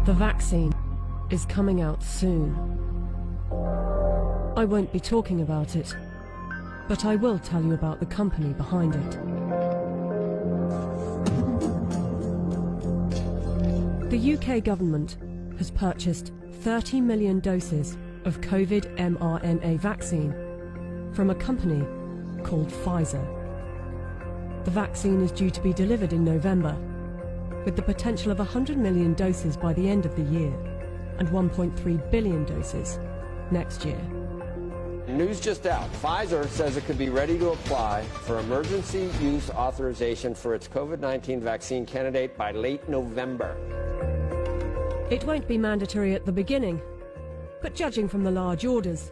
The vaccine is coming out soon. I won't be talking about it, but I will tell you about the company behind it. The UK government has purchased 30 million doses of COVID mRNA vaccine from a company called Pfizer. The vaccine is due to be delivered in November, with the potential of 100 million doses by the end of the year and 1.3 billion doses next year. News just out. Pfizer says it could be ready to apply for emergency use authorization for its COVID-19 vaccine candidate by late November. It won't be mandatory at the beginning, but judging from the large orders,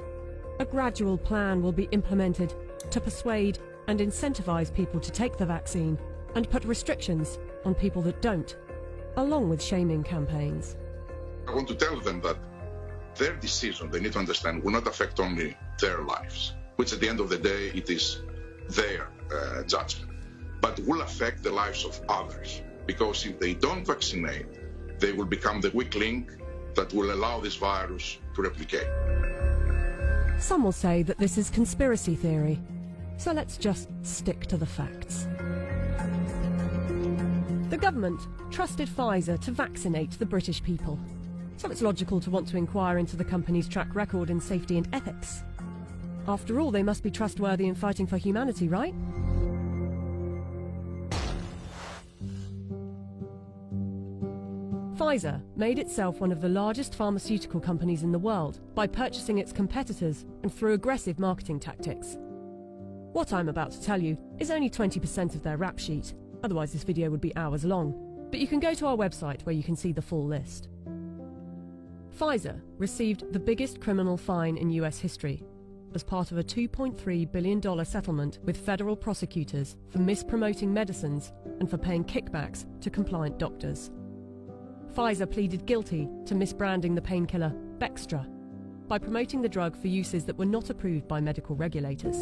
a gradual plan will be implemented to persuade and incentivize people to take the vaccine and put restrictions on people that don't, along with shaming campaigns. I want to tell them that their decision, they need to understand, will not affect only their lives, which at the end of the day, it is their judgment, but will affect the lives of others. Because if they don't vaccinate, they will become the weak link that will allow this virus to replicate. Some will say that this is conspiracy theory, so let's just stick to the facts. The government trusted Pfizer to vaccinate the British people, so it's logical to want to inquire into the company's track record in safety and ethics. After all, they must be trustworthy in fighting for humanity, right? Pfizer made itself one of the largest pharmaceutical companies in the world by purchasing its competitors and through aggressive marketing tactics. What I'm about to tell you is only 20% of their rap sheet, otherwise this video would be hours long, but you can go to our website where you can see the full list. Pfizer received the biggest criminal fine in US history as part of a $2.3 billion settlement with federal prosecutors for mispromoting medicines and for paying kickbacks to compliant doctors. Pfizer pleaded guilty to misbranding the painkiller Bextra by promoting the drug for uses that were not approved by medical regulators.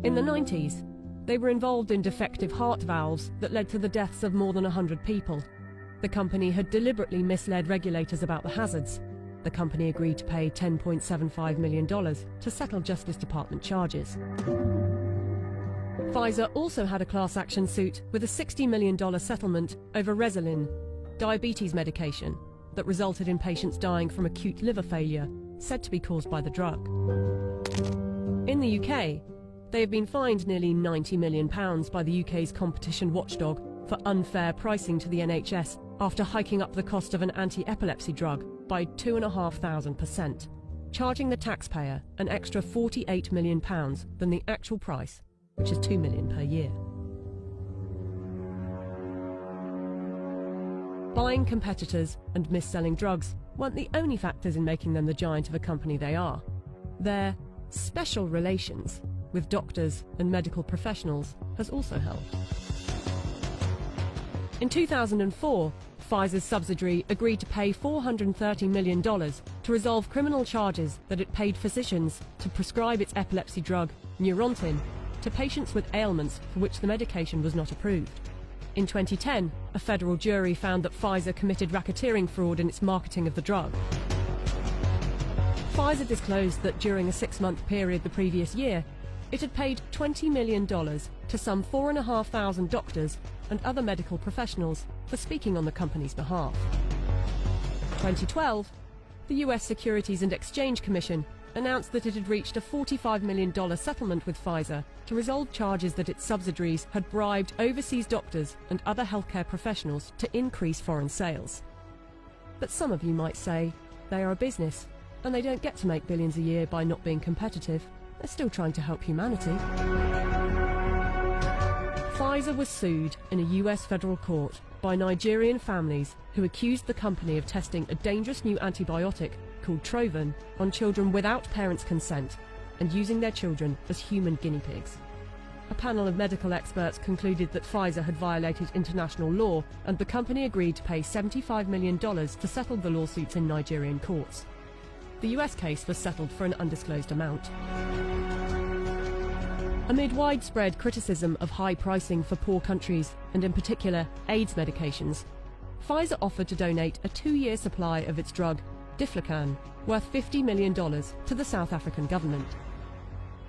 In the 90s, they were involved in defective heart valves that led to the deaths of more than 100 people. The company had deliberately misled regulators about the hazards. The company agreed to pay $10.75 million to settle Justice Department charges. Pfizer also had a class action suit with a $60 million settlement over Resolin, diabetes medication that resulted in patients dying from acute liver failure, said to be caused by the drug. In the UK, they have been fined nearly £90 million by the UK's competition watchdog for unfair pricing to the NHS after hiking up the cost of an anti-epilepsy drug by 2,500%, charging the taxpayer an extra £48 million than the actual price, which is $2 million per year. Buying competitors and mis-selling drugs weren't the only factors in making them the giant of a company they are. Their special relations with doctors and medical professionals has also helped. In 2004, Pfizer's subsidiary agreed to pay $430 million to resolve criminal charges that it paid physicians to prescribe its epilepsy drug, Neurontin, to patients with ailments for which the medication was not approved. In 2010, a federal jury found that Pfizer committed racketeering fraud in its marketing of the drug. Pfizer disclosed that during a 6-month period the previous year, it had paid $20 million to some 4,500 doctors and other medical professionals for speaking on the company's behalf. In 2012, the US Securities and Exchange Commission announced that it had reached a $45 million settlement with Pfizer to resolve charges that its subsidiaries had bribed overseas doctors and other healthcare professionals to increase foreign sales. But some of you might say they are a business and they don't get to make billions a year by not being competitive. They're still trying to help humanity. Pfizer was sued in a US federal court by Nigerian families who accused the company of testing a dangerous new antibiotic called Trovan on children without parents' consent and using their children as human guinea pigs. A panel of medical experts concluded that Pfizer had violated international law, and the company agreed to pay $75 million to settle the lawsuits in Nigerian courts. The US case was settled for an undisclosed amount. Amid widespread criticism of high pricing for poor countries, and in particular AIDS medications, Pfizer offered to donate a 2-year supply of its drug, Diflucan, worth $50 million to the South African government.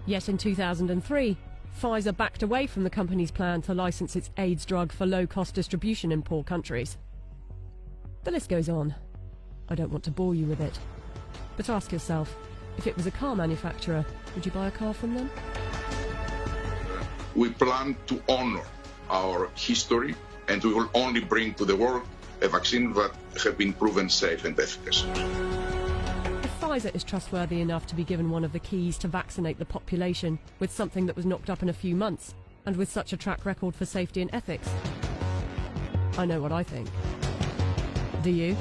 Yet in 2003, Pfizer backed away from the company's plan to license its AIDS drug for low-cost distribution in poor countries. The list goes on. I don't want to bore you with it. But ask yourself, if it was a car manufacturer, would you buy a car from them? We plan to honor our history, and we will only bring to the world a vaccine that has been proven safe and efficacious. If Pfizer is trustworthy enough to be given one of the keys to vaccinate the population with something that was knocked up in a few months, and with such a track record for safety and ethics, I know what I think. Do you?